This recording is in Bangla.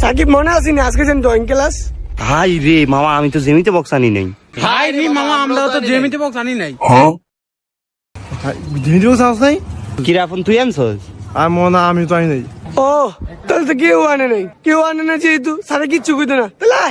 সাকিব মনে আসেনি আজকে যেন ড্রয়িং ক্লাস? হাই রে মামা, আমি তো জেমিতে বক্স আনি নাই। হাই রে মামা, আমরা তো জেমিতে বক্স আনি নাই। জেমিতে বক্স আস নাই? কিরে আপন তুই আনছস? আর মনে আমি তো আনি নাই। ও তাহলে তো কেউ আনে নাই, কেউ আনে না যেহেতু সারা কিচ্ছু কইতো না তাহলে